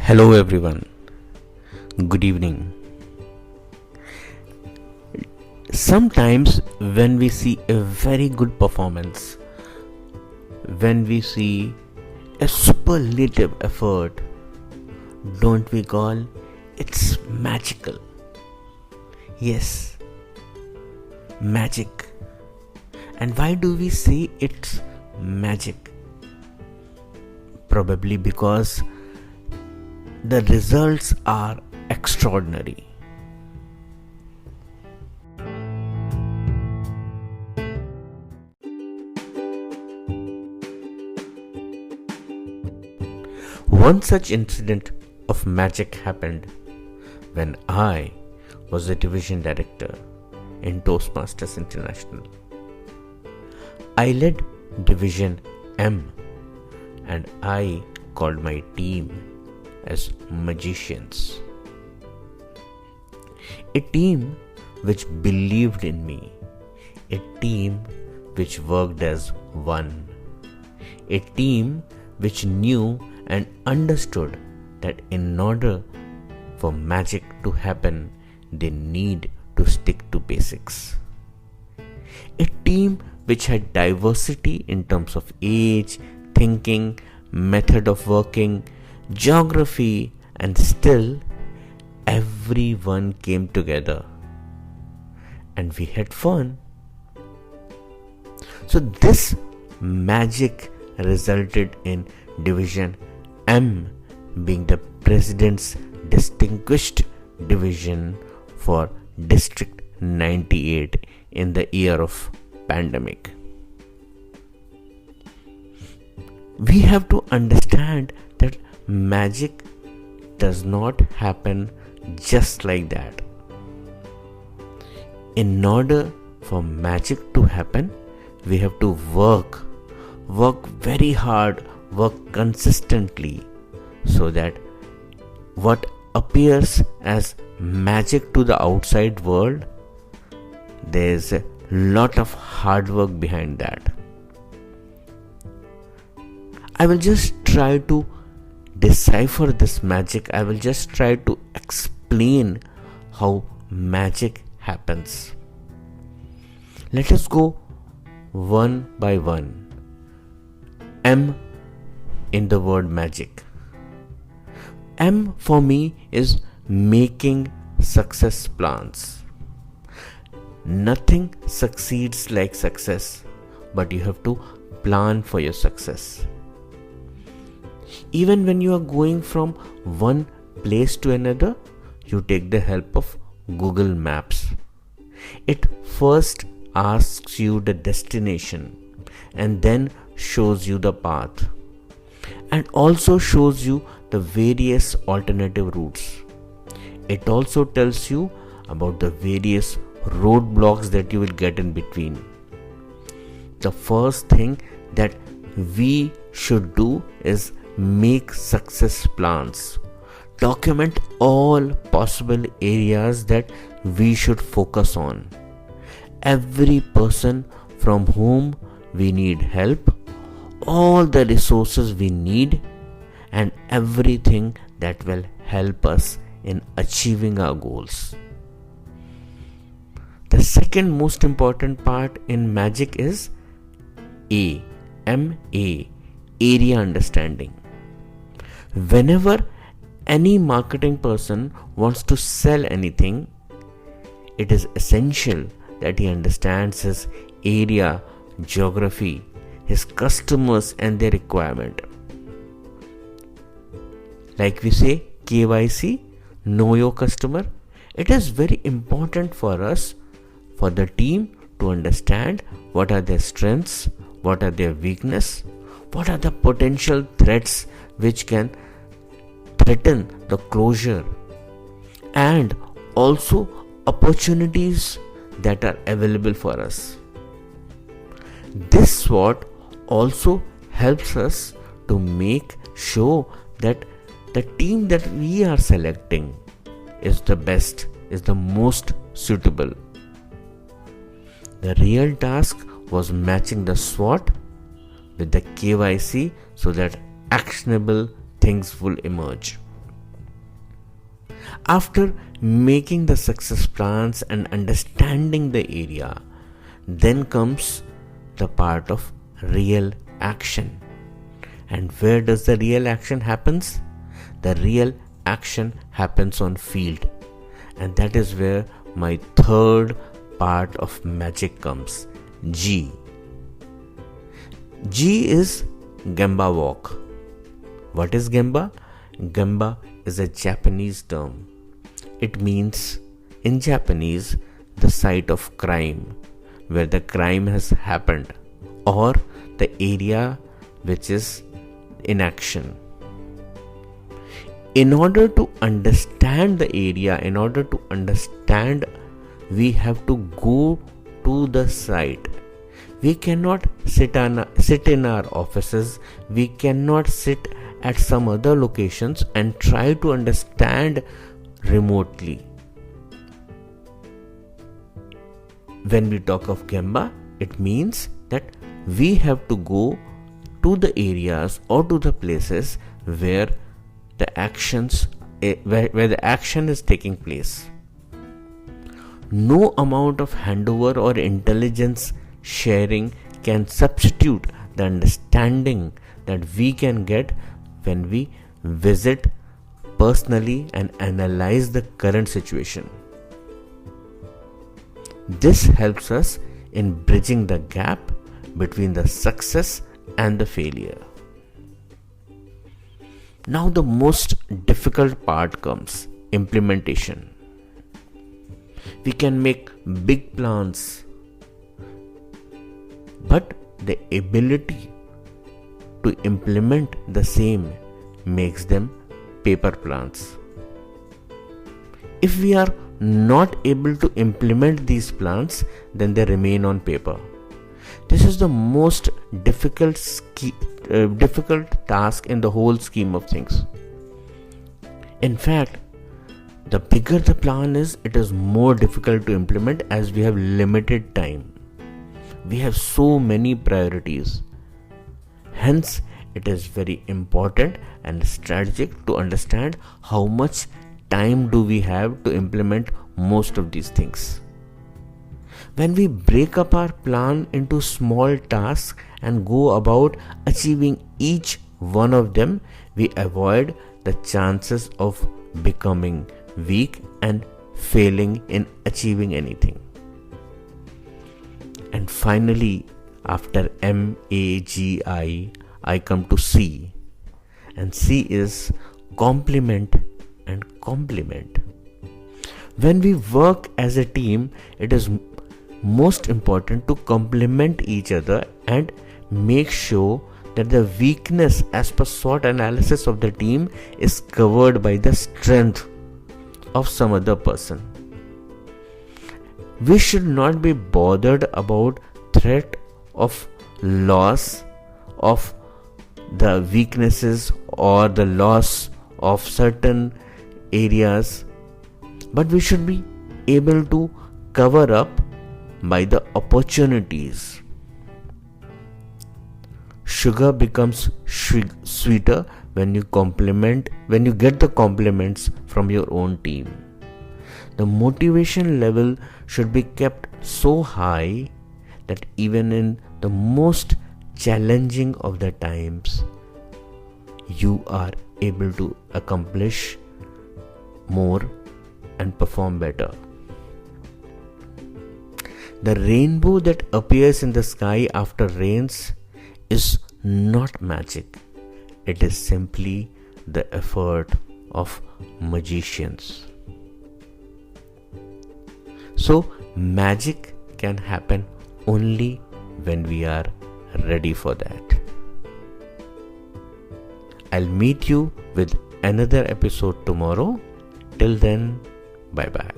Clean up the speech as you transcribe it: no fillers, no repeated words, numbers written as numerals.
Hello everyone, good evening. Sometimes when we see a very good performance, when we see a superlative effort, don't we call it's magical? Yes, magic. And why do we say it's magic? Probably because the results are extraordinary. One such incident of magic happened when I was the division director in Toastmasters International. I led Division M and I called my team as magicians. A team which believed in me, a team which worked as one, a team which knew and understood that in order for magic to happen, they need to stick to basics. A team which had diversity in terms of age, thinking, method of working, geography, and still everyone came together and we had fun. So this magic resulted in Division M being the President's distinguished division for District 98 in the year of pandemic. We have to understand that magic does not happen just like that. In order for magic to happen, we have to work very hard, work consistently, so that what appears as magic to the outside world, there's a lot of hard work behind that. I will just try to decipher this magic. I will just try to explain how magic happens. Let us go one by one. M in the word magic. M for me is making success plans. Nothing succeeds like success, but you have to plan for your success. Even when you are going from one place to another, you take the help of Google Maps. It first asks you the destination and then shows you the path, and also shows you the various alternative routes. It also tells you about the various roadblocks that you will get in between. The first thing that we should do is make success plans. Document all possible areas that we should focus on. Every person from whom we need help, all the resources we need, and everything that will help us in achieving our goals. The second most important part in magic is AMA, area understanding. Whenever any marketing person wants to sell anything, it is essential that he understands his area, geography, his customers and their requirement. Like we say, KYC, know your customer. It is very important for us, for the team, to understand what are their strengths, what are their weaknesses, what are the potential threats which can threaten the closure, and also opportunities that are available for us. This SWOT also helps us to make sure that the team that we are selecting is the best, is the most suitable. The real task was matching the SWOT with the KYC so that actionable things will emerge. After making the success plans and understanding the area, then comes the part of real action. And where does the real action happens? The real action happens on field. And that is where my third part of magic comes. G. G is Gemba walk. What is Gemba? Gemba is a Japanese term. It means, in Japanese, the site of crime, where the crime has happened, or the area which is in action. In order to understand the area, we have to go to the site. We cannot sit in our offices. We cannot sit at some other locations and try to understand remotely. When we talk of Gemba, it means that we have to go to the areas or to the places where the where the action is taking place. No amount of handover or intelligence sharing can substitute the understanding that we can get when we visit personally and analyze the current situation. This helps us in bridging the gap between the success and the failure. Now the most difficult part comes: implementation. We can make big plans, but the ability to implement the same makes them paper plans. If we are not able to implement these plans, then they remain on paper. This is the most difficult task in the whole scheme of things. In fact, the bigger the plan is, it is more difficult to implement as we have limited time. We have so many priorities. Hence, it is very important and strategic to understand how much time do we have to implement most of these things. When we break up our plan into small tasks and go about achieving each one of them, we avoid the chances of becoming weak and failing in achieving anything. And finally, after MAGI, I come to C. And C is complement and complement. When we work as a team, it is most important to complement each other and make sure that the weakness as per SWOT analysis of the team is covered by the strength of some other person. We should not be bothered about threat of loss of the weaknesses or the loss of certain areas, but we should be able to cover up by the opportunities. Sugar becomes sweeter when you get the compliments from your own team. The motivation level should be kept so high that even in the most challenging of the times, you are able to accomplish more and perform better. The rainbow that appears in the sky after rains is not magic. It is simply the effort of magicians. So, magic can happen only when we are ready for that. I'll meet you with another episode tomorrow. Till then, bye bye.